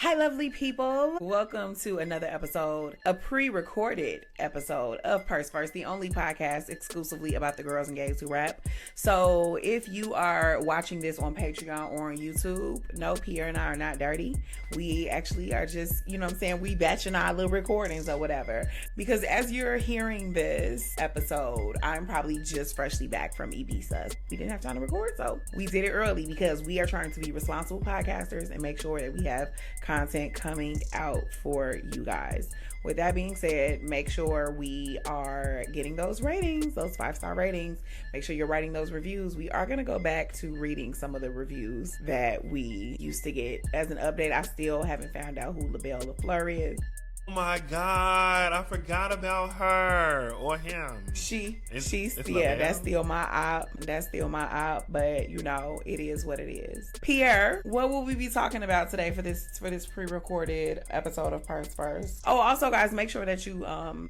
Hi, lovely people. Welcome to another episode, a pre-recorded episode of Purse First, the only podcast exclusively about the girls and gays who rap. So if you are watching this on Patreon or on YouTube, no, Pierre and I are not dirty. We actually are just, you know what I'm saying, we batching our little recordings or whatever. Because as you're hearing this episode, I'm probably just freshly back from Ibiza. We didn't have time to record, so we did it early because we are trying to be responsible podcasters and make sure that we have content coming out for you guys. With that being said, make sure we are getting those ratings, those 5-star ratings. Make sure you're writing those reviews. We are going to go back to reading some of the reviews that we used to get. As an update, I still haven't found out who LaBelle LaFleur is. Oh my God, I forgot about her or him. She's LaBelle? that's still my op, but you know, it is what it is. Pierre, what will we be talking about today for this pre-recorded episode of Purse First? Oh, also guys, make sure that you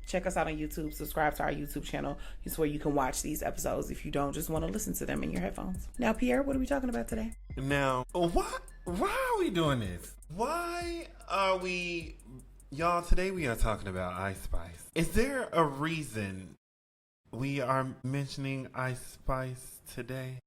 check us out on YouTube, subscribe to our YouTube channel. It's where you can watch these episodes if you don't just want to listen to them in your headphones. Now, Pierre, what are we talking about today? Now, why are we doing this? Why are we... Y'all, today we are talking about Ice Spice. Is there a reason we are mentioning Ice Spice today?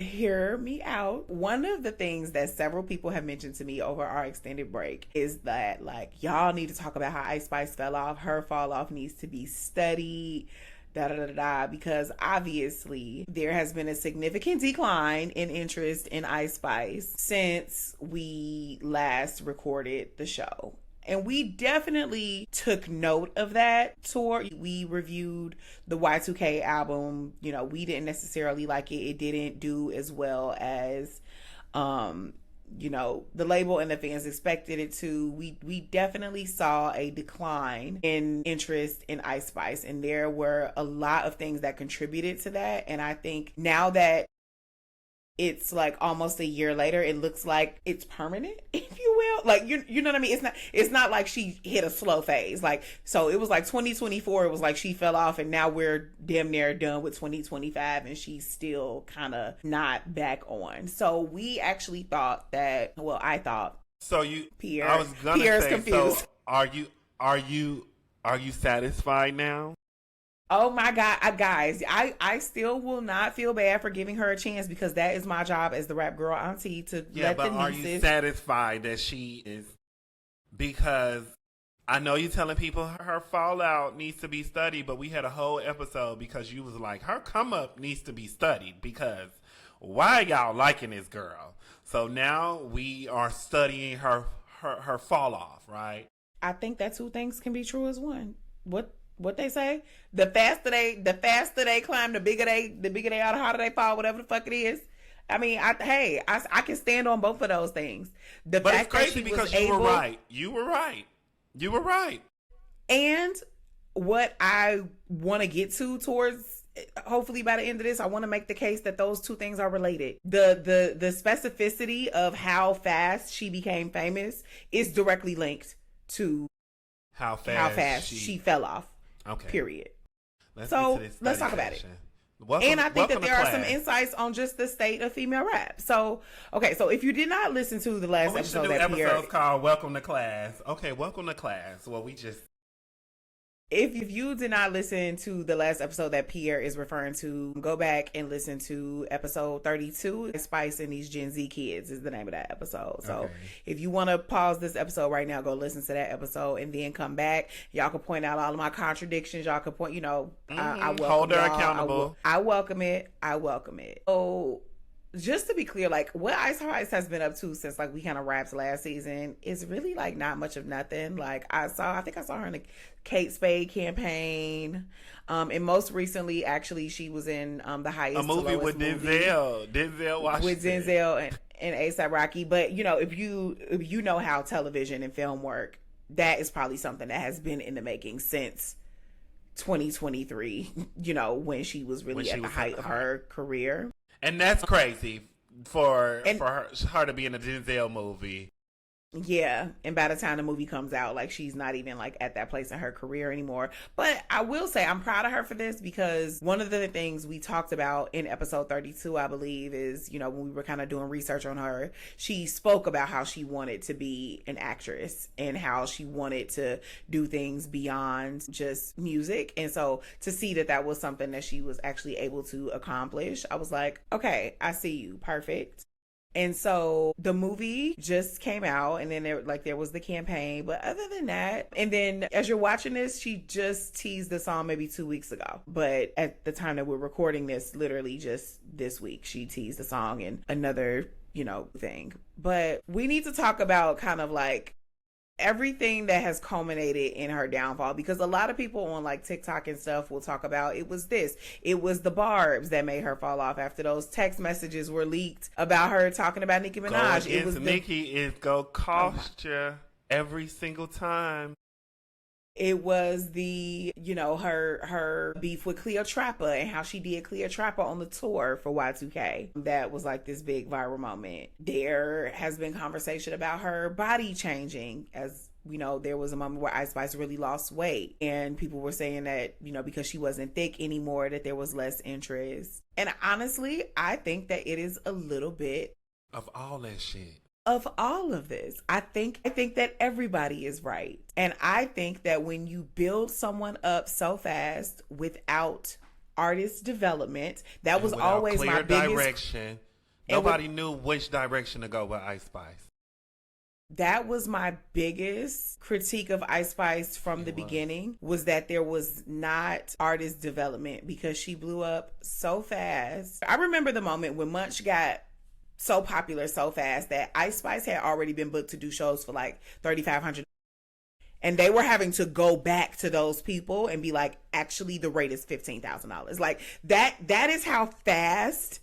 Hear me out. One of the things that several people have mentioned to me over our extended break is that, like, y'all need to talk about how Ice Spice fell off. Her fall off needs to be studied. Because obviously there has been a significant decline in interest in Ice Spice since we last recorded the show. And we definitely took note of that tour. We reviewed the Y2K album. You know, we didn't necessarily like it. It didn't do as well as, you know, the label and the fans expected it to. We definitely saw a decline in interest in Ice Spice. And there were a lot of things that contributed to that. And I think now that it's like almost a year later, it looks like it's permanent, if you will. Like, you know what I mean? It's not like she hit a slow phase. Like, so it was like 2024, it was like she fell off, and now we're damn near done with 2025 and she's still kind of not back on. So we actually thought that, well, I thought. So Pierre, I was gonna Pierre's say, confused. so are you satisfied now? Oh my God, guys, I still will not feel bad for giving her a chance because that is my job as the rap girl auntie to let the nieces. Are you satisfied that she is? Because I know you're telling people her fallout needs to be studied, but we had a whole episode because you was like, her come up needs to be studied because why y'all liking this girl? So now we are studying her fall off, right? I think that two things can be true as one. What they say? The faster they climb, the bigger they are, the harder they fall, whatever the fuck it is. I mean, I can stand on both of those things. But it's crazy because you were right. You were right. And what I want to get to towards, hopefully by the end of this, I want to make the case that those two things are related. The specificity of how fast she became famous is directly linked to how fast she fell off. Okay. Period. Let's talk about it. And I think that there are some insights on just the state of female rap. So, okay, so if you did not listen to the last episode, that Pierre called "Welcome to Class." Okay, welcome to class. Well, If you did not listen to the last episode that Pierre is referring to, go back and listen to episode 32. Spice and These Gen Z Kids is the name of that episode. So okay. If you want to pause this episode right now, go listen to that episode and then come back. Y'all can point out all of my contradictions. Y'all can point, I welcome hold her y'all. accountable. I welcome it. So just to be clear, like what Ice Spice has been up to since like we kind of wrapped last season is really like not much of nothing. Like I think I saw her in the Kate Spade campaign. And most recently, actually, she was in the highest. A movie with Denzel. Denzel Washington. With Denzel and A$AP Rocky. But if you know how television and film work, that is probably something that has been in the making since 2023. When she was really at the height of her career. And that's crazy for her to be in a Denzel movie. Yeah, and by the time the movie comes out, like she's not even like at that place in her career anymore. But I will say I'm proud of her for this, because one of the things we talked about in episode 32, I believe, is, you know, when we were kind of doing research on her, she spoke about how she wanted to be an actress and how she wanted to do things beyond just music. And so to see that that was something that she was actually able to accomplish, I was like, okay, I see you. Perfect. And so the movie just came out, and then there was the campaign. But other than that, and then as you're watching this, she just teased the song maybe 2 weeks ago. But at the time that we're recording this, literally just this week, she teased the song and another, you know, thing. But we need to talk about kind of like everything that has culminated in her downfall, because a lot of people on like TikTok and stuff will talk about it was the barbs that made her fall off after those text messages were leaked about her talking about Nicki Minaj. It was Nicki is go cost you every single time. It was the, you know, her beef with Cleopatra and how she did Cleopatra on the tour for Y2K. That was like this big viral moment. There has been conversation about her body changing. As we know, there was a moment where Ice Spice really lost weight, and people were saying that, you know, because she wasn't thick anymore, that there was less interest. And honestly, I think that it is a little bit of all that shit. Of all of this, I think that everybody is right. And I think that when you build someone up so fast without artist development, that was always my biggest direction. Nobody knew which direction to go with Ice Spice. That was my biggest critique of Ice Spice from the beginning, was that there was not artist development, because she blew up so fast. I remember the moment when Munch got so popular so fast that Ice Spice had already been booked to do shows for like $3,500, and they were having to go back to those people and be like, actually the rate is $15,000. Like that is how fast.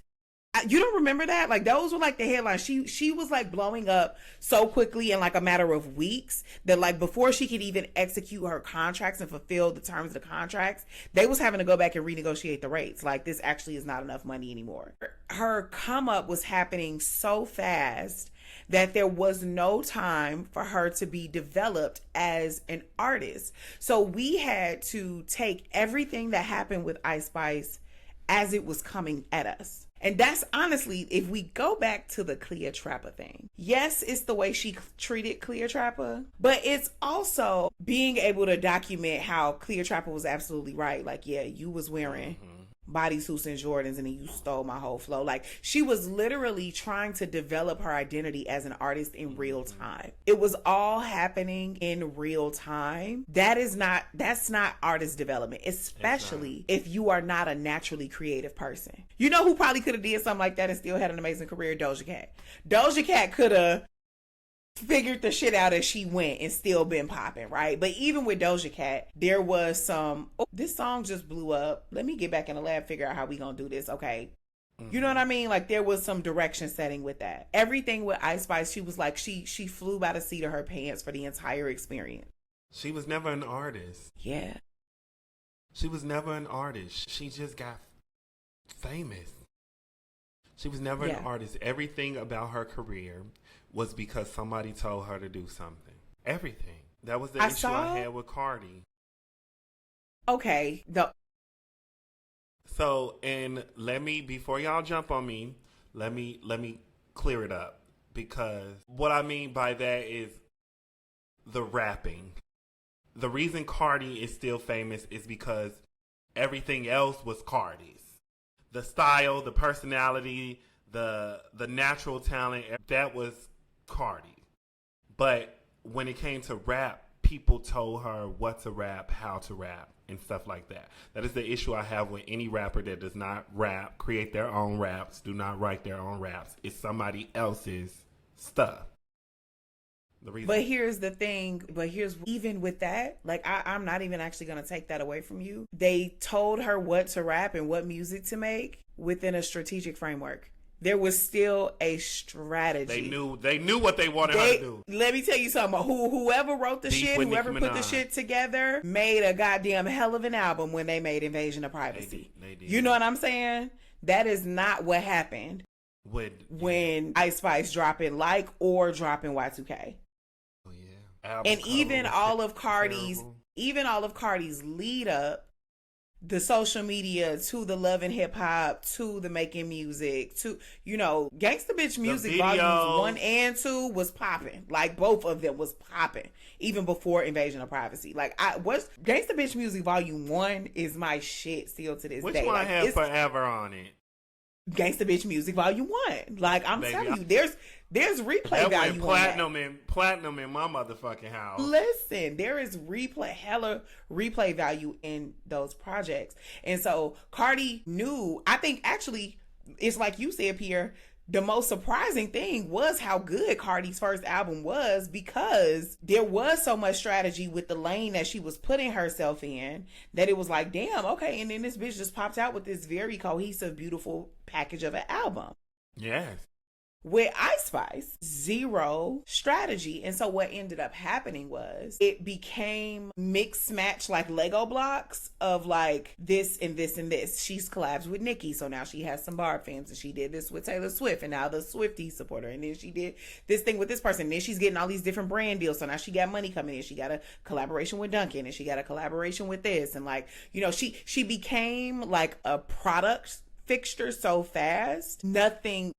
You don't remember that? Like those were like the headlines. She was like blowing up so quickly in like a matter of weeks that like before she could even execute her contracts and fulfill the terms of the contracts, they was having to go back and renegotiate the rates. Like this actually is not enough money anymore. Her come up was happening so fast that there was no time for her to be developed as an artist. So we had to take everything that happened with Ice Spice as it was coming at us. And that's honestly, if we go back to the Cleopatra thing, yes, it's the way she treated Cleopatra, but it's also being able to document how Cleopatra was absolutely right. Like, yeah, you was wearing bodysuits and Jordans, and then you stole my whole flow. Like, she was literally trying to develop her identity as an artist in real time. It was all happening in real time. That's not artist development, especially if you are not a naturally creative person. You know who probably could have did something like that and still had an amazing career? Doja Cat. Doja Cat could have figured the shit out as she went and still been popping, right? But even with Doja Cat, there was some, this song just blew up. Let me get back in the lab, figure out how we gonna do this. Okay. You know what I mean? Like there was some direction setting with that. Everything with Ice Spice, she was like, she flew by the seat of her pants for the entire experience. She was never an artist. Yeah. She was never an artist. She just got famous. She was never an artist. Everything about her career was because somebody told her to do something. Everything. That was the issue I had with Cardi. Okay. So, and before y'all jump on me, let me clear it up. Because what I mean by that is the rapping. The reason Cardi is still famous is because everything else was Cardi's. The style, the personality, the natural talent, that was Cardi. But when it came to rap, people told her what to rap, how to rap, and stuff like that. That is the issue I have with any rapper that does not rap, create their own raps, do not write their own raps. It's somebody else's stuff. But here's the thing, even with that, like I'm not even actually going to take that away from you. They told her what to rap and what music to make within a strategic framework. There was still a strategy. They knew what they wanted her to do. Let me tell you something. Whoever wrote the shit, whoever put the shit together, made a goddamn hell of an album when they made Invasion of Privacy. They did. You know what I'm saying? That is not what happened when Ice Spice dropping or dropping Y2K. Album And even cover all was of Cardi's, terrible. lead up, the social media to the love and hip hop to the making music to Gangsta Bitch Music volumes videos. 1 and 2 was popping. Like both of them was popping even before Invasion of Privacy. Like Gangsta Bitch Music Volume 1 is my shit still to this Which day. one Like, has Forever on it? Gangsta Bitch Music Volume 1. Like I'm Baby, telling you, there's replay That value went on that. platinum in my motherfucking house. Listen, there is hella replay value in those projects. And so Cardi knew, I think actually, it's like you said, Pierre, the most surprising thing was how good Cardi's first album was, because there was so much strategy with the lane that she was putting herself in that it was like, damn, okay. And then this bitch just popped out with this very cohesive, beautiful package of an album. Yes. With Ice Spice, zero strategy. And so what ended up happening was it became mix match, like Lego blocks of like this and this and this. She's collabs with Nicki, so now she has some Barb fans, and she did this with Taylor Swift, and now the Swifties support her, and then she did this thing with this person, and then she's getting all these different brand deals, so now she got money coming in. She got a collaboration with Dunkin', and she got a collaboration with this, and like, she became like a product fixture so fast. Nothing,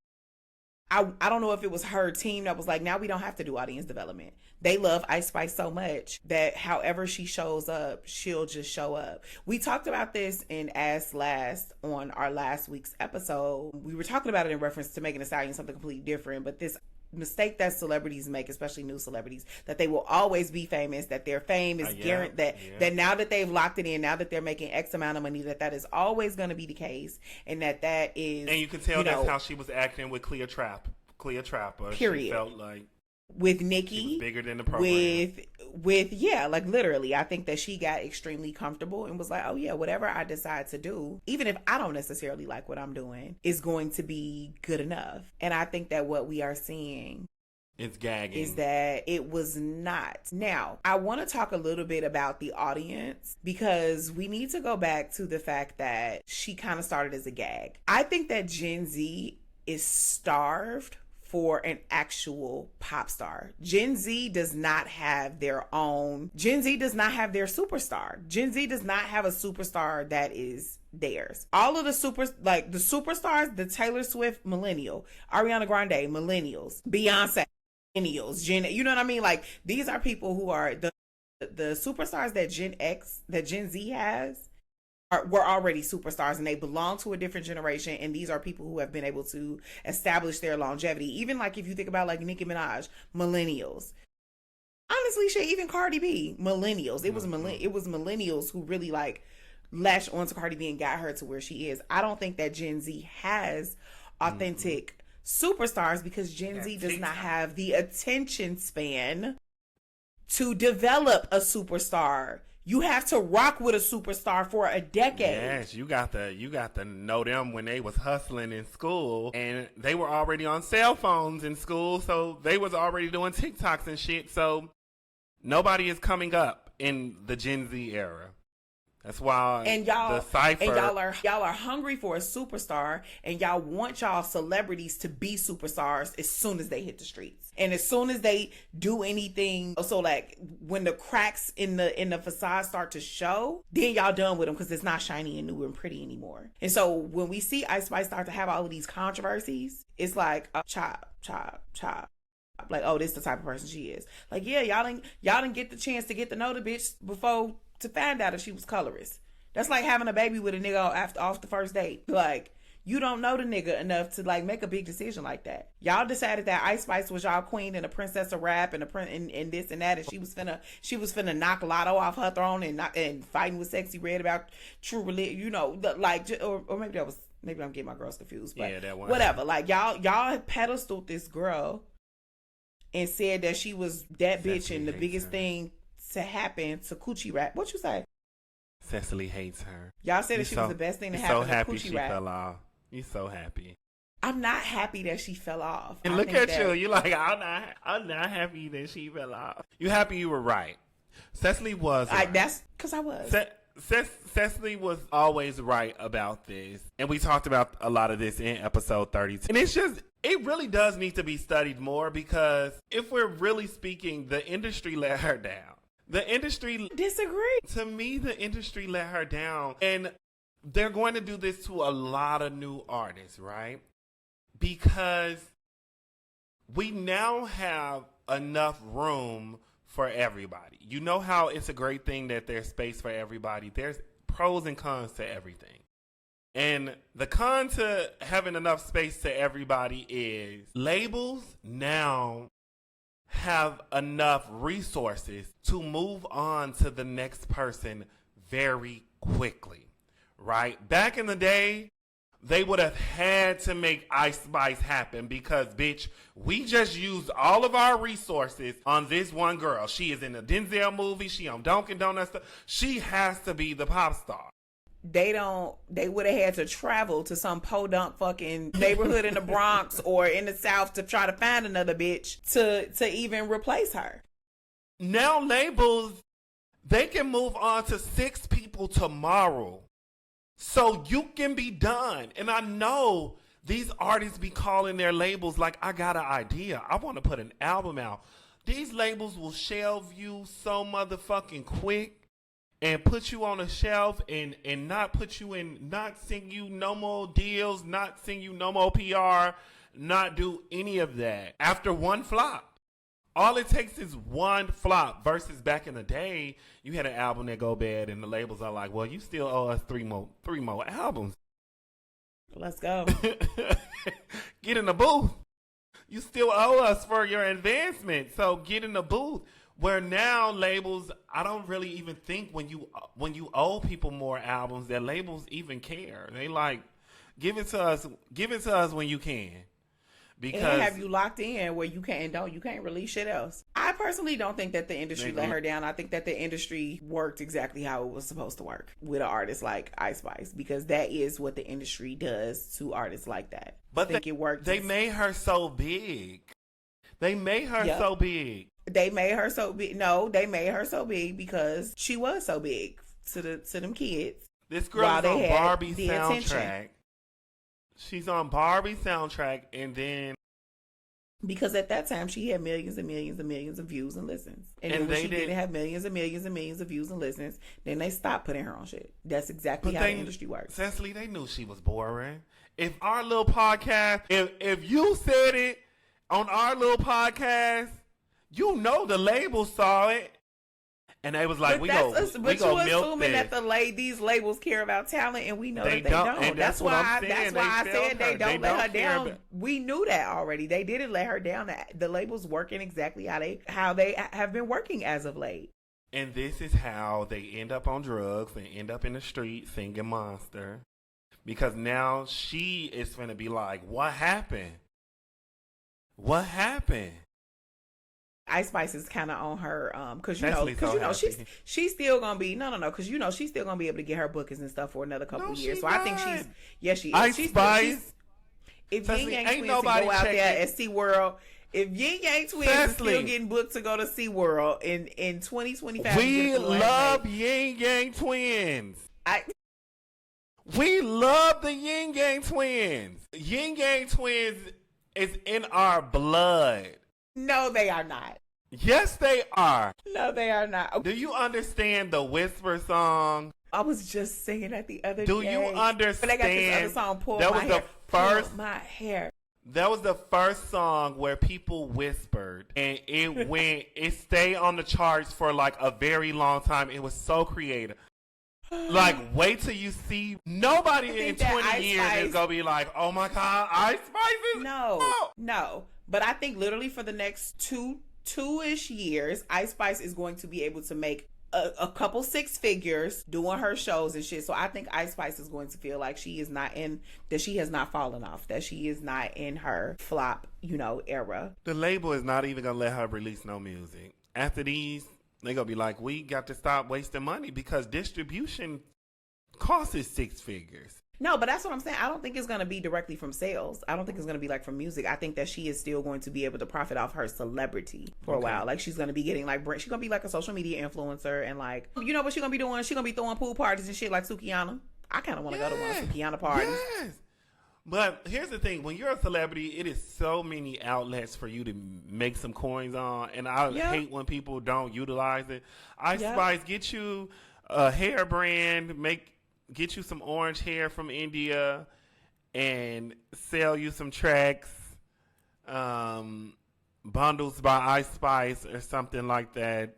I don't know if it was her team that was like, now we don't have to do audience development. They love Ice Spice so much that however she shows up, she'll just show up. We talked about this in Ask Last on our last week's episode. We were talking about it in reference to Megan Thee Stallion, something completely different, but this mistake that celebrities make, especially new celebrities, that they will always be famous, that their fame is guaranteed, that now that they've locked it in, now that they're making X amount of money, that is always going to be the case, and that is, and you can tell that's how she was acting with Clea Trapper. Period. She felt like with Nicki, she was bigger than the program. With like literally, I think that she got extremely comfortable and was like, oh yeah, whatever I decide to do, even if I don't necessarily like what I'm doing, is going to be good enough. And I think that what we are seeing is gagging. Is that it was not. Now, I want to talk a little bit about the audience, because we need to go back to the fact that she kind of started as a gag. I think that Gen Z is starved for an actual pop star. Gen Z does not have their superstar. Gen Z does not have a superstar that is theirs. All of the superstars, the Taylor Swift millennial, Ariana Grande millennials, Beyonce millennials, you know what I mean? Like, these are people who are the superstars that Gen Z has were already superstars, and they belong to a different generation, and these are people who have been able to establish their longevity. Even like if you think about like Nicki Minaj, millennials. Honestly, shit, even Cardi B, millennials. It was millennials who really like latched onto Cardi B and got her to where she is. I don't think that Gen Z has authentic superstars, because Gen Z does not have the attention span to develop a superstar. You have to rock with a superstar for a decade. Yes, you got to know them when they was hustling in school, and they were already on cell phones in school, so they was already doing TikToks and shit. So nobody is coming up in the Gen Z era. That's why the Cypher, and y'all are hungry for a superstar, and y'all want y'all celebrities to be superstars as soon as they hit the streets, and as soon as they do anything. So like when the cracks in the facade start to show, then y'all done with them, because it's not shiny and new and pretty anymore. And so when we see Ice Spice start to have all of these controversies, it's like chop. Like, oh, this is the type of person she is. Like, yeah, y'all didn't get the chance to get to know the bitch before to find out if she was colorist. That's like having a baby with a nigga off the first date. Like, you don't know the nigga enough to like make a big decision like that. Y'all decided that Ice Spice was y'all queen and a princess of rap and and this and that, and she was finna knock Lotto off her throne and fighting with Sexy Red about true religion. Or maybe I'm getting my girls confused. But yeah, that one. Whatever. Like y'all pedestaled this girl and said that she was that bitch and the biggest thing to happen to Coochie Rap. What you say? Cecily hates her. Y'all said that she was the best thing to happen to Coochie Rap. So happy she fell off. You so happy. I'm not happy that she fell off. And look at you. You're like, I'm not happy that she fell off. You happy you were right. Cecily was right. That's because I was. Cecily was always right about this. And we talked about a lot of this in episode 32. And it's just, It really does need to be studied more because if we're really speaking, the industry let her down. The industry... Disagree. To me, the industry let her down. And they're going to do this to a lot of new artists, right? Because we now have enough room for everybody. You know how it's a great thing that there's space for everybody. There's pros and cons to everything. And the con to having enough space to everybody is labels now have enough resources to move on to the next person very quickly, right? Back in the day, they would have had to make Ice Spice happen because, bitch, we just used all of our resources on this one girl. She is in a Denzel movie. She on Dunkin' Donuts. She has to be the pop star. They would have had to travel to some podunk fucking neighborhood in the Bronx or in the South to try to find another bitch to even replace her. Now labels, they can move on to 6 people tomorrow. So you can be done. And I know these artists be calling their labels like, I got an idea. I want to put an album out. These labels will shelve you so motherfucking quick and put you on a shelf and not put you in, not send you no more deals, not send you no more PR, not do any of that after one flop. All it takes is one flop versus back in the day, you had an album that go bad and the labels are like, well, you still owe us three more albums. Let's go. Get in the booth. You still owe us for your advancement. So get in the booth. Where now labels, I don't really even think when you owe people more albums that labels even care. They like, give it to us when you can. Because and have you locked in where you can't release shit else. I personally don't think that the industry let her down. I think that the industry worked exactly how it was supposed to work with an artist like Ice Spice, because that is what the industry does to artists like that. But I think it worked. They made her so big. They made her so big. They made her so big. No, they made her so big because she was so big to them kids. This girl is on Barbie soundtrack. Attention. She's on Barbie soundtrack, and then because at that time she had millions and millions and millions of views and listens, and then when she didn't have millions and millions and millions of views and listens, then they stopped putting her on shit. That's exactly how the industry works. Cecily, they knew she was boring. If our little podcast, if you said it on our little podcast, you know the label saw it. And they was like, we go milk But you assuming that these labels care about talent, and we know that they don't. And that's why I said they don't let her down. We knew that already. They didn't let her down. The labels working exactly how they have been working as of late. And this is how they end up on drugs and end up in the street singing Monster. Because now she is going to be like, what happened? What happened? Ice Spice is kind of on her, because she's still gonna be because she's still gonna be able to get her bookings and stuff for another couple of years. So I think she is. Ice Spice. If Yin Yang Twins to go out there at SeaWorld, if Yin Yang Twins is still getting booked to go to SeaWorld in 2025, we love Yin Yang Twins. We love the Yin Yang Twins. Yin Yang Twins is in our blood. No, they are not. Yes, they are. No, they are not. Do you understand the Whisper song? I was just singing that the other day. Do you understand? But I got this other song, Pull My Hair. That was the first song where people whispered, and it stayed on the charts for like a very long time. It was so creative. Like, wait till you see. Nobody in 20 years is going to be like, oh my God, Ice Spice is... No. But I think literally for the next two-ish years, Ice Spice is going to be able to make a couple 6 figures doing her shows and shit. So I think Ice Spice is going to feel like she has not fallen off, that she is not in her flop, era. The label is not even going to let her release no music. After these, they're going to be like, we got to stop wasting money because distribution costs 6 figures. No, but that's what I'm saying. I don't think it's going to be directly from sales. I don't think it's going to be like from music. I think that she is still going to be able to profit off her celebrity for a while. Like she's going to be getting she's going to be like a social media influencer, and like, you know what she's going to be doing? She's going to be throwing pool parties and shit like Sukiyana. I kind of want to go to one of Sukiyana parties. Yes. But here's the thing: when you're a celebrity, it is so many outlets for you to make some coins on, and I hate when people don't utilize it. Ice Spice, get you a hair brand, get you some orange hair from India, and sell you some tracks, bundles by Ice Spice or something like that.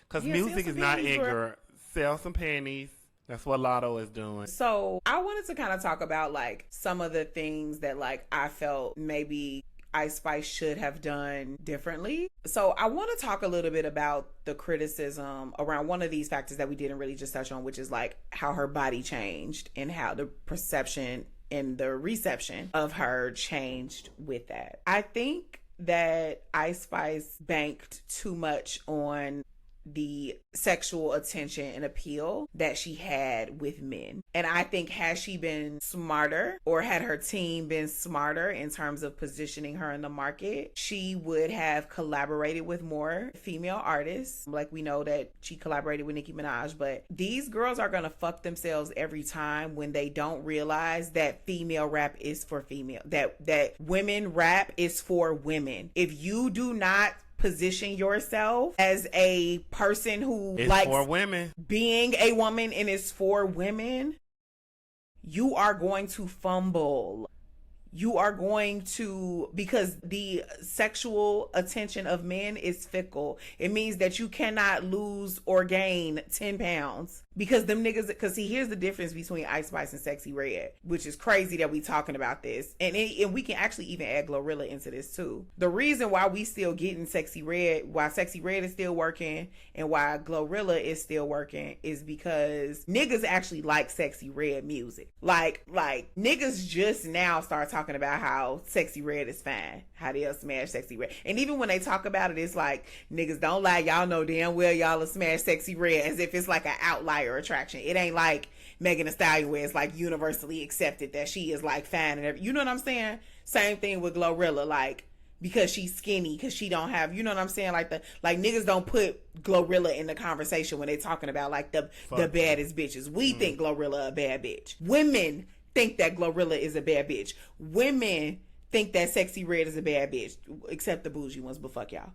Because music is not ignorant. Sell some panties. That's what Lotto is doing. So I wanted to kind of talk about like some of the things that like I felt maybe Ice Spice should have done differently. So I want to talk a little bit about the criticism around one of these factors that we didn't really just touch on, which is like how her body changed and how the perception and the reception of her changed with that. I think that Ice Spice banked too much on the sexual attention and appeal that she had with men. And I think had she been smarter, or had her team been smarter in terms of positioning her in the market, she would have collaborated with more female artists. Like we know that she collaborated with Nicki Minaj, but these girls are gonna fuck themselves every time when they don't realize that female rap is for female, that women rap is for women. If you do not position yourself as a person who likes for women, being a woman, and is for women, you are going to fumble. You are going to, because the sexual attention of men is fickle. It means that you cannot lose or gain 10 pounds because them niggas, because see, here's the difference between Ice Spice and Sexy Red, which is crazy that we talking about this. And we can actually even add Glorilla into this too. The reason why we still getting Sexy Red, why Sexy Red is still working and why Glorilla is still working is because niggas actually like Sexy Red music. Like niggas just now start talking about how Sexy Red is fine, how they'll smash Sexy Red. And even when they talk about it, it's like, niggas don't lie, y'all know damn well y'all will smash Sexy Red, as if it's like an outlier attraction. It ain't like Megan Thee Stallion where it's like universally accepted that she is like fine and everything. You know what I'm saying? Same thing with Glorilla, like because she's skinny, because she don't have, you know what I'm saying? Like niggas don't put Glorilla in the conversation when they talking about like the baddest bitches. We think Glorilla a bad bitch. Women think that Glorilla is a bad bitch. Women think that Sexy Red is a bad bitch, except the bougie ones, but fuck y'all.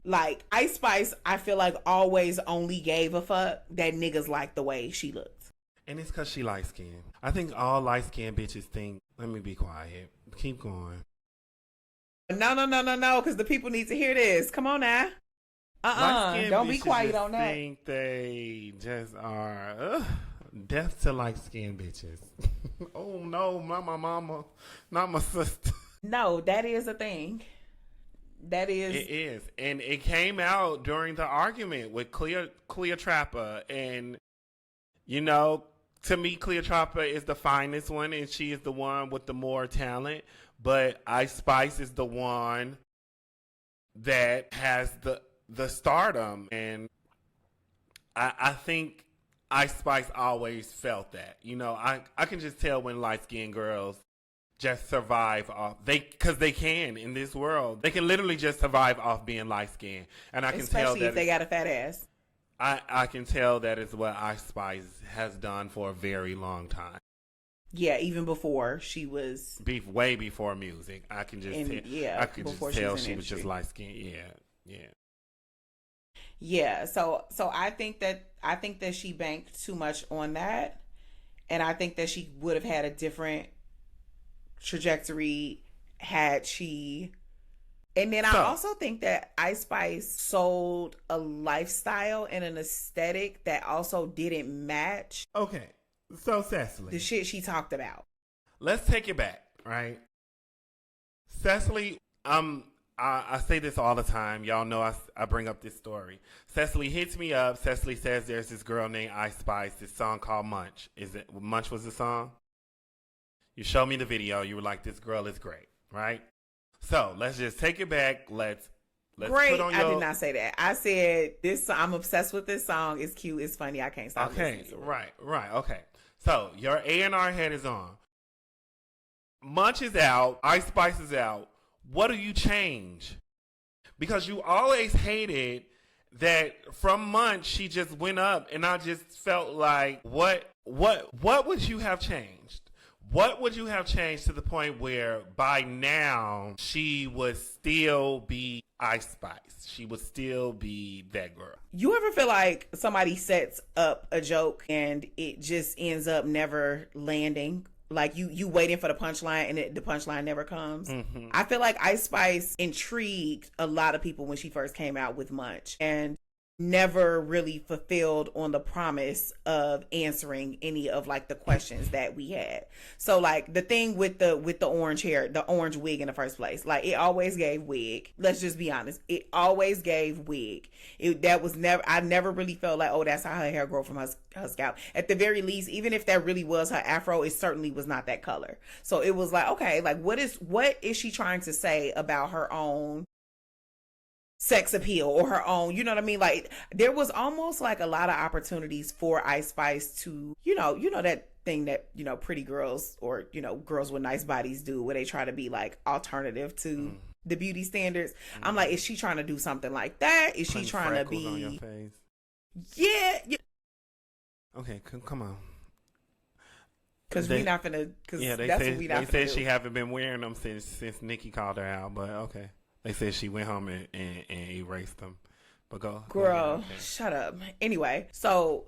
Like Ice Spice, I feel like always only gave a fuck that niggas like the way she looks. And it's because she light skinned. I think all light skinned bitches think, let me be quiet. Keep going. No, because the people need to hear this. Come on now. Don't be quiet on that. I think they just are deaf to light skinned bitches. Oh no, not my mama, not my sister. No, that is a thing. That is. It is. And it came out during the argument with Cleopatra. And, you know, to me, Cleopatra is the finest one, and she is the one with the more talent. But Ice Spice is the one that has the stardom. And I think Ice Spice always felt that. You know, I can just tell when light-skinned girls just survive off, because they can in this world. They can literally just survive off being light-skinned. And I can tell that. Especially if they got a fat ass. I can tell that is what Ice Spice has done for a very long time. Yeah, even before she was way before music. I can just tell she was just light skinned. Yeah. So I think that she banked too much on that, and I think that she would have had a different trajectory had she. And then I also think that Ice Spice sold a lifestyle and an aesthetic that also didn't match. Okay. So, Sesali, the shit she talked about. Let's take it back, right? Sesali, I say this all the time. Y'all know I bring up this story. Sesali hits me up. Sesali says there's this girl named Ice Spice, this song called Munch. Munch was the song? You showed me the video. You were like, this girl is great, right? So, let's just take it back. Let's great. Put on your... I did not say that. I said this. I'm obsessed with this song. It's cute. It's funny. I can't stop listening to it. Right. Okay. So your A&R head is on. Munch is out. Ice Spice is out. What do you change? Because you always hated that from Munch she just went up, and I just felt like what would you have changed? What would you have changed to the point where by now she would still be Ice Spice? She would still be that girl. You ever feel like somebody sets up a joke and it just ends up never landing? Like you waiting for the punchline and the punchline never comes. Mm-hmm. I feel like Ice Spice intrigued a lot of people when she first came out with Munch and never really fulfilled on the promise of answering any of like the questions that we had. So like the thing with the orange hair, the orange wig in the first place, like it always gave wig. Let's just be honest. It always gave wig. I never really felt like, oh, that's how her hair grow from her scalp. At the very least, even if that really was her afro, it certainly was not that color. So it was like, okay, like what is she trying to say about her own sex appeal or her own, you know what I mean? Like there was almost like a lot of opportunities for Ice Spice to, you know that thing that, pretty girls or, girls with nice bodies do where they try to be like alternative to the beauty standards. I'm like, is she trying to do something like that? Is she trying to be on your face? Yeah. Okay, come on. Because we not finna, because they said she haven't been wearing them since Nikki called her out, but okay. They said she went home and erased them. But girl, shut up. Anyway, so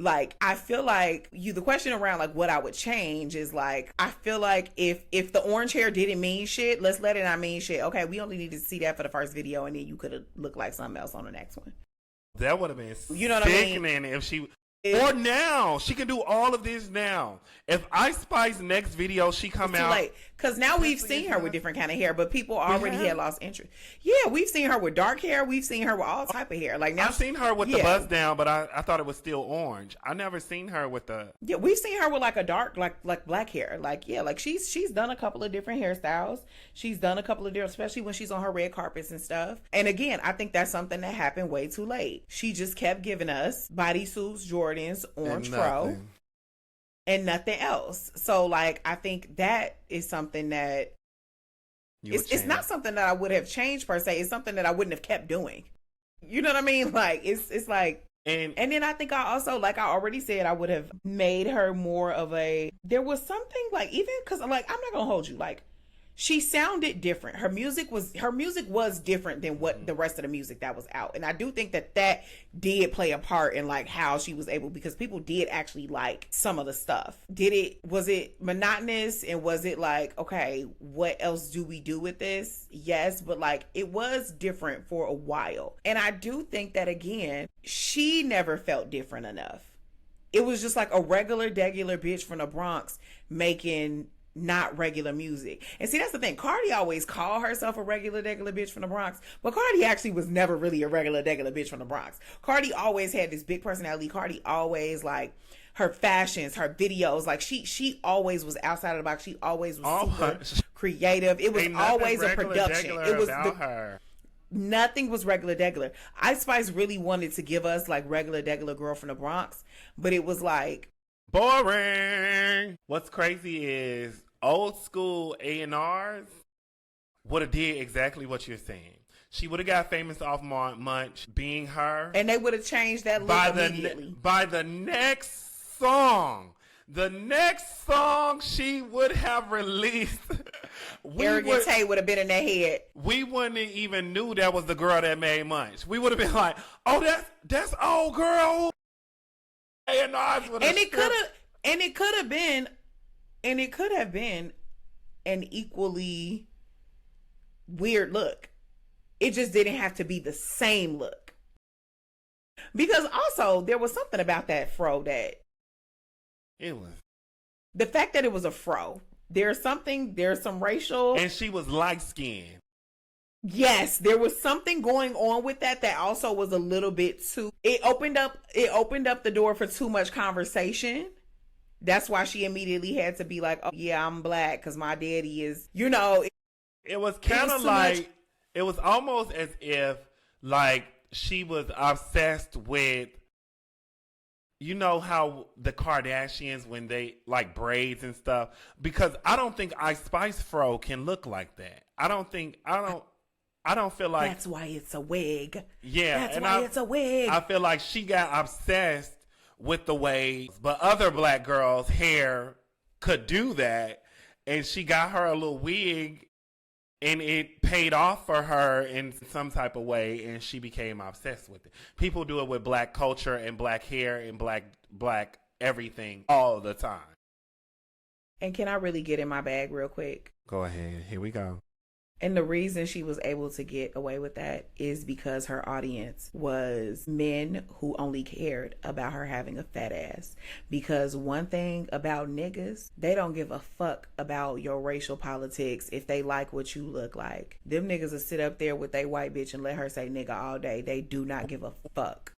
like I feel like the question around like what I would change is like I feel like if the orange hair didn't mean shit, let's let it not mean shit. Okay, we only need to see that for the first video, and then you could have looked like something else on the next one. That would have been sickening I mean? If she. Or now she can do all of this now. If Ice Spice next video she come out late. Because now we've seen her with different kind of hair, but people already had lost interest. Yeah, we've seen her with dark hair. We've seen her with all type of hair. Like now I've seen her with the buzz down, but I thought it was still orange. I never seen her with the. Yeah, we've seen her with like a dark like black hair. Like like she's done a couple of different hairstyles. She's done a couple of different, especially when she's on her red carpets and stuff. And again, I think that's something that happened way too late. She just kept giving us bodysuits, Jordans, orange fro. And nothing else. So, like, I think that is something that it's not something that I would have changed per se. It's something that I wouldn't have kept doing. You know what I mean? Like, it's like, and then I think I also, like I already said, I would have made her more of there was something like, even because like, I'm not going to hold you. Like, she sounded different. Her music was different than what the rest of the music that was out. And I do think that did play a part in like how she was able, because people did actually like some of the stuff. Was it monotonous? And was it like, okay, what else do we do with this? Yes, but like it was different for a while. And I do think that again, she never felt different enough. It was just like a regular bitch from the Bronx making not regular music. And see, that's the thing. Cardi always called herself a regular bitch from the Bronx, but Cardi actually was never really a regular bitch from the Bronx. Cardi always had this big personality. Cardi always, like, her fashions, her videos, like she always was outside of the box. She always was super creative. It was always a production. It was her. Nothing was regular. Ice Spice really wanted to give us like regular girl from the Bronx, but it was like boring. What's crazy is old school A&Rs would have did exactly what you're saying. She would have got famous off Munch being her. And they would have changed that look immediately. By the next song she would have released, Arrogant Tay would have been in their head. We wouldn't even knew that was the girl that made Munch. We would have been like, oh, that's old girl. A&Rs would have. And it could have been an equally weird look. It just didn't have to be the same look. Because also there was something about that fro that it was. The fact that it was a fro. There's some racial. And she was light skinned. Yes, there was something going on with that also was a little bit too. It opened up the door for too much conversation. That's why she immediately had to be like, oh yeah, I'm black because my daddy is, It was kind of like, it was almost as if like she was obsessed with, how the Kardashians, when they like braids and stuff, because I don't think Ice Spice fro can look like that. I don't feel like that's why it's a wig. Yeah, that's why it's a wig. I feel like she got obsessed with the waves, but other black girls' hair could do that, and she got her a little wig, and it paid off for her in some type of way, and she became obsessed with it. People do it with black culture and black hair and black everything all the time. And can I really get in my bag real quick? Go ahead. Here we go. And the reason she was able to get away with that is because her audience was men who only cared about her having a fat ass. Because one thing about niggas, they don't give a fuck about your racial politics if they like what you look like. Them niggas will sit up there with they white bitch and let her say nigga all day. They do not give a fuck.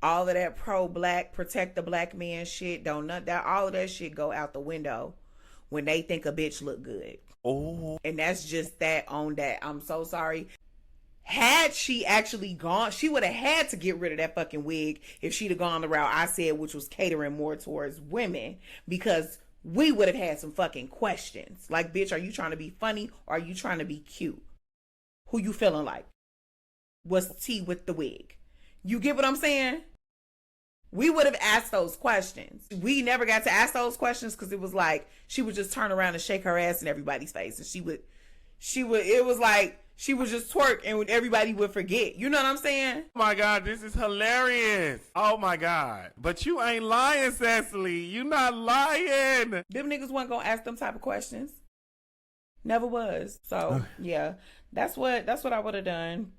All of that pro-black, protect the black man shit, all of that shit go out the window when they think a bitch look good. Oh. And that's just that on that. I'm so sorry. Had she actually gone, she would have had to get rid of that fucking wig if she'd have gone the route I said, which was catering more towards women, because we would have had some fucking questions. Like, bitch, are you trying to be funny or are you trying to be cute? Who you feeling like? What's the tea with the wig? You get what I'm saying? We would have asked those questions. We never got to ask those questions because it was like she would just turn around and shake her ass in everybody's face, and it was like she would just twerk and everybody would forget. You know what I'm saying? Oh my God, this is hilarious. Oh my God. But you ain't lying, Sesali. You not lying. Them niggas wasn't gonna ask them type of questions. Never was. So yeah, that's what I would have done.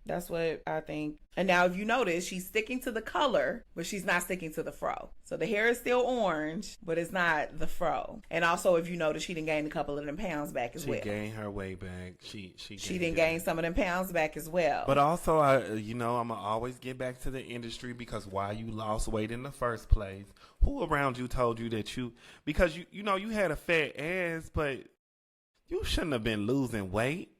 That's what I think. And now if you notice, she's sticking to the color, but she's not sticking to the fro. So the hair is still orange, but it's not the fro. And also, if you notice, she done gained a couple of them pounds back as well. She gained her weight back. She done gained some of them pounds back as well. But also, I'm gonna always get back to the industry, because why you lost weight in the first place? Who around you told you that because you had a fat ass, but you shouldn't have been losing weight.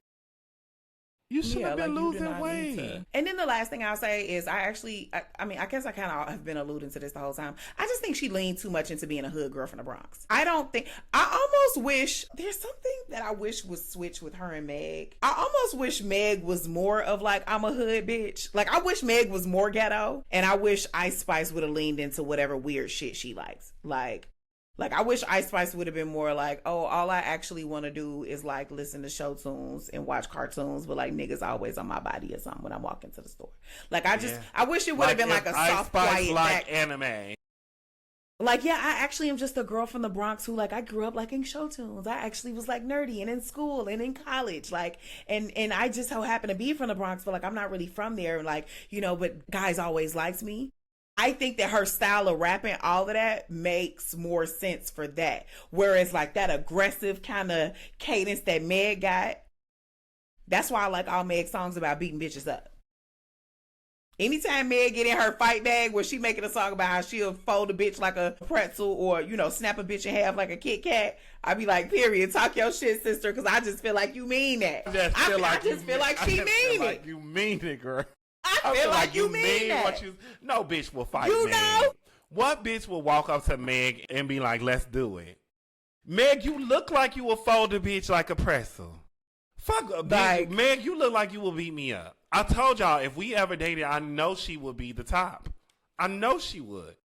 You should have been losing weight. And then the last thing I'll say is I guess I kind of have been alluding to this the whole time. I just think she leaned too much into being a hood girl from the Bronx. I almost wish, there's something that I wish was switched with her and Meg. I almost wish Meg was more of like, I'm a hood bitch. Like, I wish Meg was more ghetto, and I wish Ice Spice would have leaned into whatever weird shit she likes. Like, I wish Ice Spice would have been more like, oh, all I actually want to do is, like, listen to show tunes and watch cartoons, but, like, niggas always on my body or something when I walk into the store. Like, I wish it would have been, like, a soft, quiet like anime. Like, yeah, I actually am just a girl from the Bronx who, like, I grew up liking show tunes. I actually was, like, nerdy and in school and in college. Like, and I just so happen to be from the Bronx, but, like, I'm not really from there. Like, but guys always liked me. I think that her style of rapping, all of that makes more sense for that. Whereas like that aggressive kind of cadence that Meg got, that's why I like all Meg's songs about beating bitches up. Anytime Meg get in her fight bag where she making a song about how she'll fold a bitch like a pretzel or, snap a bitch in half like a Kit Kat, I be like, period, talk your shit, sister, because I just feel like you mean that. I just feel like she mean it. You mean it, girl. I feel like you mean that. What no bitch will fight Meg. What bitch will walk up to Meg and be like, let's do it? Meg, you look like you will fold a bitch like a pretzel. Fuck, like, Meg, you look like you will beat me up. I told y'all, if we ever dated, I know she would be the top. I know she would.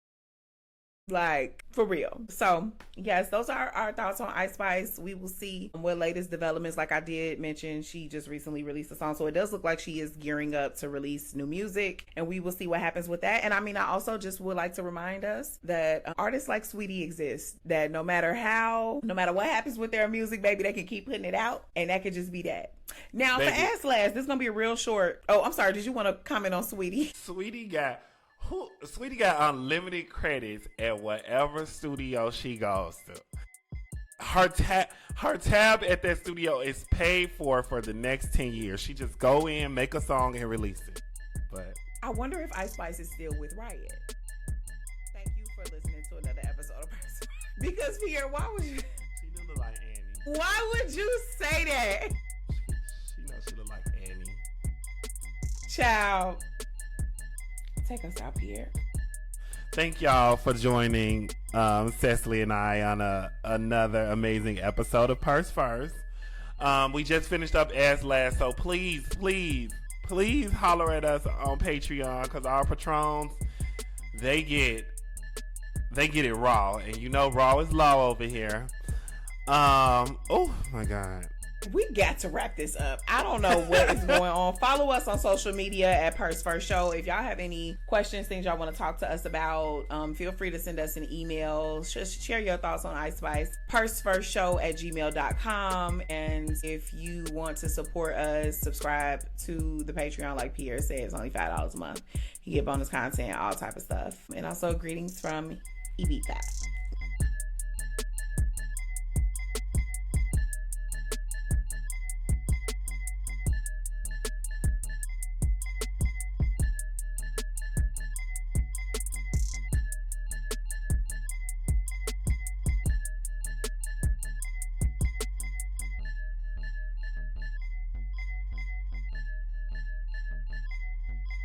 Like, for real. So, yes, those are our thoughts on Ice Spice. We will see what latest developments. Like I did mention, she just recently released a song. So it does look like she is gearing up to release new music. And we will see what happens with that. And I also just would like to remind us that artists like Sweetie exist. That no matter what happens with their music, baby, they can keep putting it out. And that could just be that. Now, baby, for Ass Last, this is going to be a real short. Oh, I'm sorry. Did you want to comment on Sweetie? Sweetie got unlimited credits at whatever studio she goes to. Her tab at that studio is paid for the next 10 years. She just go in, make a song, and release it. But I wonder if Ice Spice is still with Riot. Thank you for listening to another episode of Person. Because Pierre, why would you? She do look like Annie. Why would you say that? She knows she look like Annie. Child. Take us out, Pierre. Thank y'all for joining Sesali and I on another amazing episode of Purse First. We just finished up As Last, so please holler at us on Patreon, because our patrons, they get they get it raw, and you know raw is law over here. Oh my God. We got to wrap this up. I don't know what is going on. Follow us on social media at Purse First Show. If y'all have any questions, things y'all want to talk to us about, feel free to send us an email. Just share your thoughts on Ice Spice. PurseFirstShow@gmail.com. And if you want to support us, subscribe to the Patreon. Like Pierre said, it's only $5 a month. You get bonus content, all type of stuff. And also greetings from Ibiza.